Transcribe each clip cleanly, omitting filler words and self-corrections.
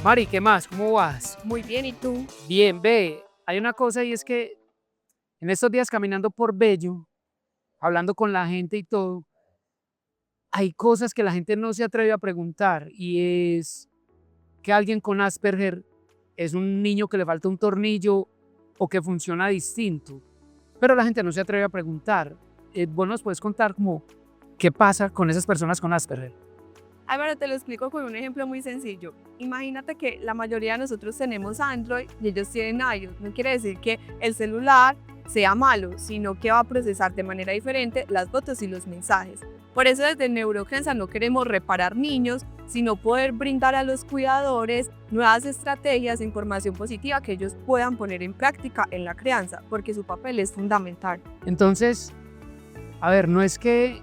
Mari, ¿qué más? ¿Cómo vas? Muy bien, ¿y tú? Bien, ve, hay una cosa y es que en estos días caminando por Bello, hablando con la gente y todo, hay cosas que la gente no se atreve a preguntar y es que alguien con Asperger es un niño que le falta un tornillo o que funciona distinto, pero la gente no se atreve a preguntar. ¿Vos nos puedes contar como qué pasa con esas personas con Asperger? Bueno, te lo explico con un ejemplo muy sencillo. Imagínate que la mayoría de nosotros tenemos Android y ellos tienen iOS. No quiere decir que el celular sea malo, sino que va a procesar de manera diferente las fotos y los mensajes. Por eso desde Neurokenza no queremos reparar niños, sino poder brindar a los cuidadores nuevas estrategias e información positiva que ellos puedan poner en práctica en la crianza, porque su papel es fundamental. Entonces, a ver, no es que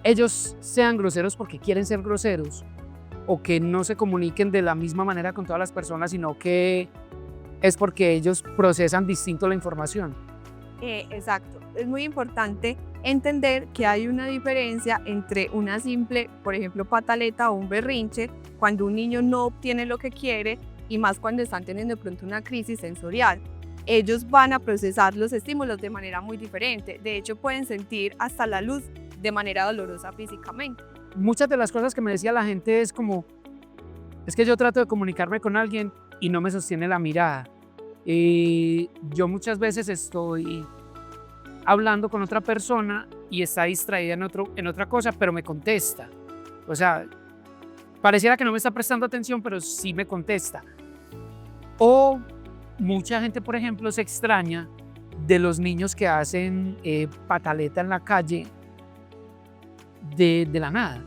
ellos sean groseros porque quieren ser groseros o que no se comuniquen de la misma manera con todas las personas, sino que es porque ellos procesan distinto la información. Exacto. Es muy importante entender que hay una diferencia entre una simple, por ejemplo, pataleta o un berrinche, cuando un niño no obtiene lo que quiere y más cuando están teniendo de pronto una crisis sensorial. Ellos van a procesar los estímulos de manera muy diferente. De hecho, pueden sentir hasta la luz de manera dolorosa físicamente. Muchas de las cosas que me decía la gente es como, es que yo trato de comunicarme con alguien y no me sostiene la mirada. Yo muchas veces estoy hablando con otra persona y está distraída en otra cosa, pero me contesta. O sea, pareciera que no me está prestando atención, pero sí me contesta. O mucha gente, por ejemplo, se extraña de los niños que hacen pataleta en la calle de la nada.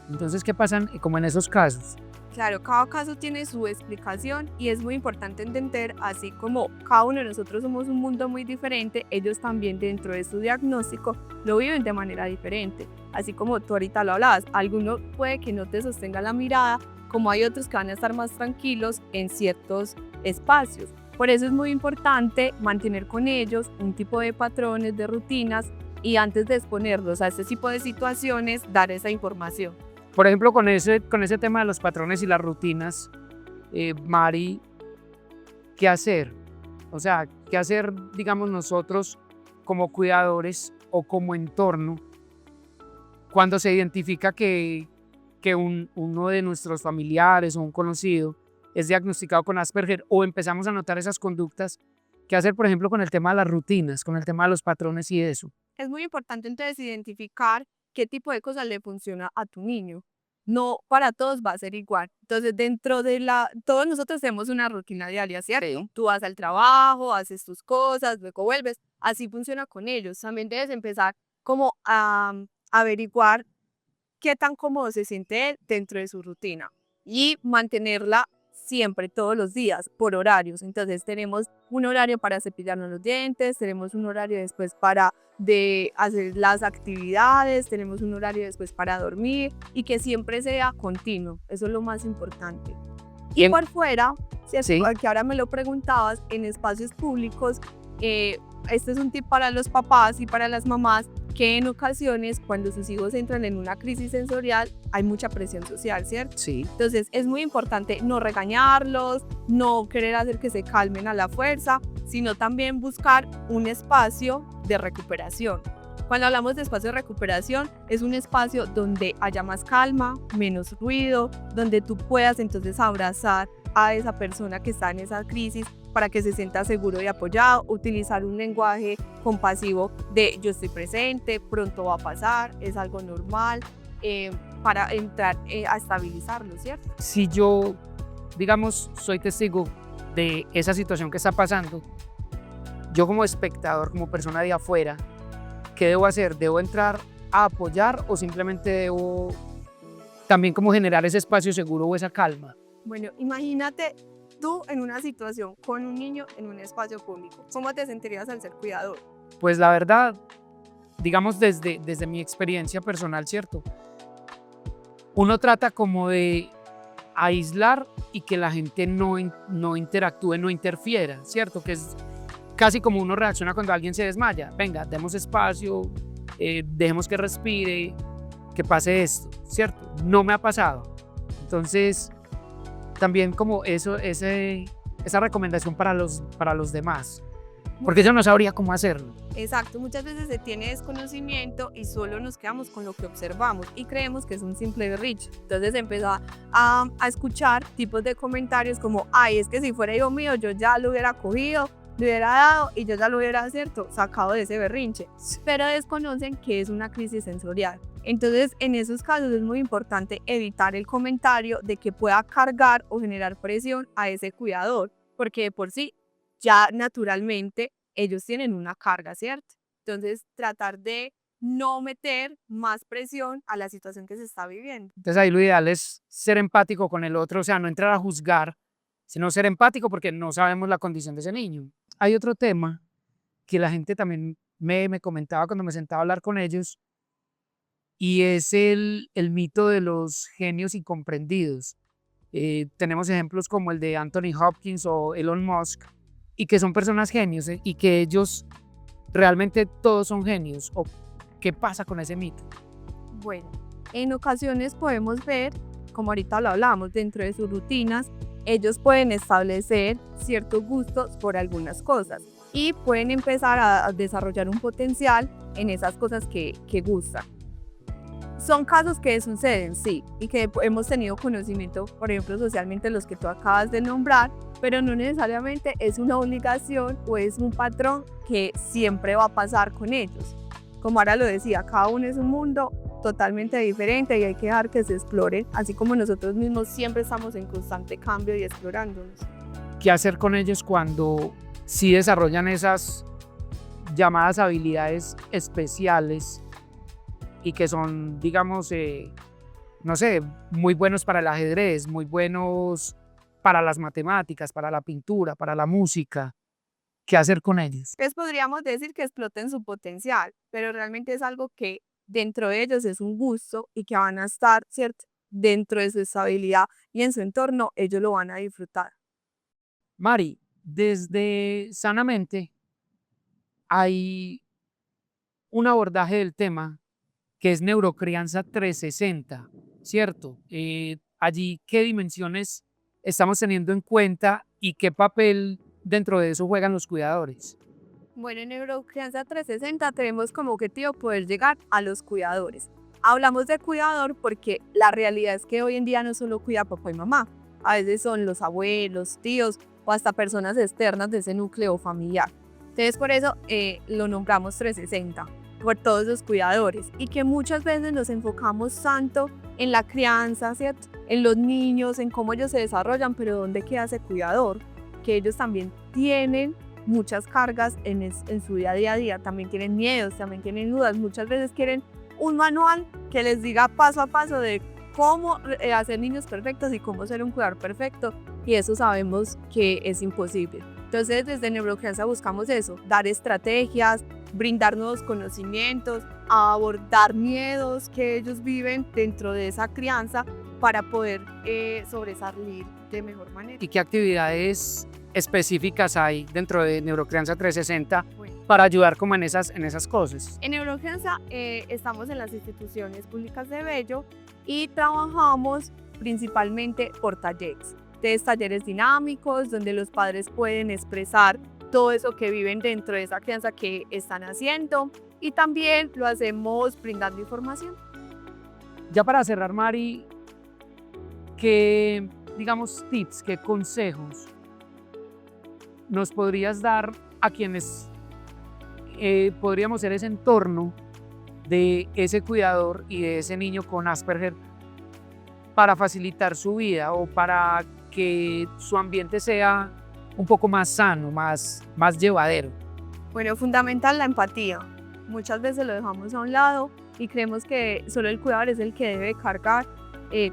Entonces, ¿qué pasa como en esos casos? Claro, cada caso tiene su explicación y es muy importante entender, así como cada uno de nosotros somos un mundo muy diferente, ellos también dentro de su diagnóstico lo viven de manera diferente. Así como tú ahorita lo hablabas, alguno puede que no te sostenga la mirada, como hay otros que van a estar más tranquilos en ciertos espacios. Por eso es muy importante mantener con ellos un tipo de patrones, de rutinas y antes de exponerlos a este tipo de situaciones, dar esa información. Por ejemplo, con ese tema de los patrones y las rutinas, Mari, ¿qué hacer? O sea, ¿qué hacer, digamos, nosotros como cuidadores o como entorno cuando se identifica que uno de nuestros familiares o un conocido es diagnosticado con Asperger o empezamos a notar esas conductas? ¿Qué hacer, por ejemplo, con el tema de las rutinas, con el tema de los patrones y eso? Es muy importante entonces identificar qué tipo de cosas le funciona a tu niño. No para todos va a ser igual. Entonces, todos nosotros tenemos una rutina diaria, ¿cierto? Sí. Tú vas al trabajo, haces tus cosas, luego vuelves. Así funciona con ellos. También debes empezar como a averiguar qué tan cómodo se siente él dentro de su rutina y mantenerla siempre, todos los días, por horarios. Entonces tenemos un horario para cepillarnos los dientes, tenemos un horario después para de hacer las actividades, tenemos un horario después para dormir y que siempre sea continuo. Eso es lo más importante. Y por fuera, ¿cierto? Sí. Que ahora me lo preguntabas, en espacios públicos, este es un tip para los papás y para las mamás, que en ocasiones cuando sus hijos entran en una crisis sensorial hay mucha presión social, ¿cierto? Sí. Entonces es muy importante no regañarlos, no querer hacer que se calmen a la fuerza, sino también buscar un espacio de recuperación. Cuando hablamos de espacio de recuperación, es un espacio donde haya más calma, menos ruido, donde tú puedas entonces abrazar a esa persona que está en esa crisis para que se sienta seguro y apoyado, utilizar un lenguaje compasivo de yo estoy presente, pronto va a pasar, es algo normal, para entrar a estabilizarlo, ¿cierto? Si yo, digamos, soy testigo de esa situación que está pasando, yo como espectador, como persona de afuera, ¿qué debo hacer? ¿Debo entrar a apoyar o simplemente debo también como generar ese espacio seguro o esa calma? Bueno, imagínate tú en una situación con un niño en un espacio público. ¿Cómo te sentirías al ser cuidador? Pues la verdad, digamos desde mi experiencia personal, ¿cierto? Uno trata como de aislar y que la gente no interactúe, no interfiera, ¿cierto? Que es casi como uno reacciona cuando alguien se desmaya. Venga, demos espacio, dejemos que respire, que pase esto, ¿cierto? No me ha pasado. Entonces, también como esa recomendación para los demás, porque yo no sabría cómo hacerlo. Exacto, muchas veces se tiene desconocimiento y solo nos quedamos con lo que observamos y creemos que es un simple berrinche. Entonces empezó a escuchar tipos de comentarios como, ay, es que si fuera hijo mío yo ya lo hubiera cogido, le hubiera dado y yo ya lo hubiera, ¿cierto?, sacado de ese berrinche. Pero desconocen que es una crisis sensorial. Entonces, en esos casos es muy importante evitar el comentario de que pueda cargar o generar presión a ese cuidador, porque de por sí ya naturalmente ellos tienen una carga, ¿cierto? Entonces, tratar de no meter más presión a la situación que se está viviendo. Entonces ahí lo ideal es ser empático con el otro, o sea, no entrar a juzgar, sino ser empático porque no sabemos la condición de ese niño. Hay otro tema que la gente también me comentaba cuando me sentaba a hablar con ellos, y es el mito de los genios incomprendidos. Tenemos ejemplos como el de Anthony Hopkins o Elon Musk, y que son personas genios, y que ellos realmente todos son genios. ¿O qué pasa con ese mito? Bueno, en ocasiones podemos ver, como ahorita lo hablamos, dentro de sus rutinas, ellos pueden establecer ciertos gustos por algunas cosas y pueden empezar a desarrollar un potencial en esas cosas que gustan. Son casos que suceden, sí, y que hemos tenido conocimiento, por ejemplo, socialmente los que tú acabas de nombrar, pero no necesariamente es una obligación o es un patrón que siempre va a pasar con ellos. Como ahora lo decía, cada uno es un mundo totalmente diferente y hay que dejar que se exploren, así como nosotros mismos siempre estamos en constante cambio y explorándonos. ¿Qué hacer con ellos cuando sí desarrollan esas llamadas habilidades especiales y que son, digamos, no sé, muy buenos para el ajedrez, muy buenos para las matemáticas, para la pintura, para la música? ¿Qué hacer con ellos? Pues podríamos decir que exploten su potencial, pero realmente es algo que dentro de ellos es un gusto y que van a estar, ¿cierto?, dentro de su estabilidad y en su entorno, ellos lo van a disfrutar. Mari, desde Sanamente hay un abordaje del tema que es Neurocrianza 360, ¿cierto? Allí, ¿qué dimensiones estamos teniendo en cuenta y qué papel dentro de eso juegan los cuidadores? Bueno, en Neurocrianza 360 tenemos como objetivo poder llegar a los cuidadores. Hablamos de cuidador porque la realidad es que hoy en día no solo cuida papá y mamá, a veces son los abuelos, tíos o hasta personas externas de ese núcleo familiar. Entonces por eso lo nombramos 360, por todos los cuidadores, y que muchas veces nos enfocamos tanto en la crianza, ¿cierto?, en los niños, en cómo ellos se desarrollan, pero ¿dónde queda ese cuidador? Que ellos también tienen muchas cargas en su día a día, también tienen miedos, también tienen dudas, muchas veces quieren un manual que les diga paso a paso de cómo hacer niños perfectos y cómo ser un cuidador perfecto, y eso sabemos que es imposible. Entonces desde Neurocrianza buscamos eso, dar estrategias, brindar nuevos conocimientos, abordar miedos que ellos viven dentro de esa crianza para poder sobresalir de mejor manera. ¿Y qué actividades específicas hay dentro de Neurocrianza 360 Bueno, para ayudar como en esas cosas? en Neurocrianza estamos en las instituciones públicas de Bello y trabajamos principalmente por talleres. Talleres dinámicos donde los padres pueden expresar todo eso que viven dentro de esa crianza que están haciendo, y también lo hacemos brindando información. Ya para cerrar, Mari, ¿qué, digamos, tips, qué consejos nos podrías dar a quienes podríamos ser ese entorno de ese cuidador y de ese niño con Asperger para facilitar su vida o para que su ambiente sea un poco más sano, más llevadero? Bueno, fundamental la empatía. Muchas veces lo dejamos a un lado y creemos que solo el cuidador es el que debe cargar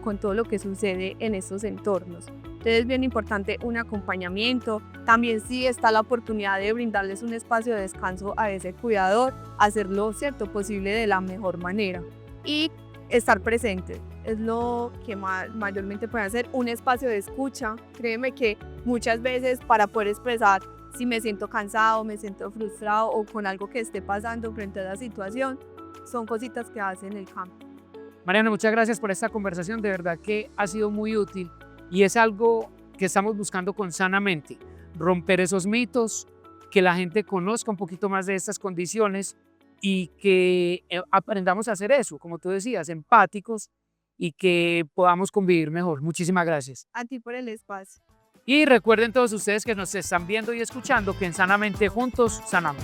con todo lo que sucede en estos entornos. Entonces es bien importante un acompañamiento. También sí está la oportunidad de brindarles un espacio de descanso a ese cuidador, hacerlo, ¿cierto?, posible de la mejor manera. Y estar presente es lo que mayormente puede hacer, un espacio de escucha. Créeme que muchas veces para poder expresar si me siento cansado, me siento frustrado o con algo que esté pasando frente a la situación, son cositas que hacen el cambio. Mariana, muchas gracias por esta conversación, de verdad que ha sido muy útil Y es algo que estamos buscando con Sanamente, romper esos mitos, que la gente conozca un poquito más de estas condiciones y que aprendamos a hacer eso, como tú decías, empáticos y que podamos convivir mejor. Muchísimas gracias. A ti por el espacio. Y recuerden todos ustedes que nos están viendo y escuchando que en Sanamente juntos sanamos.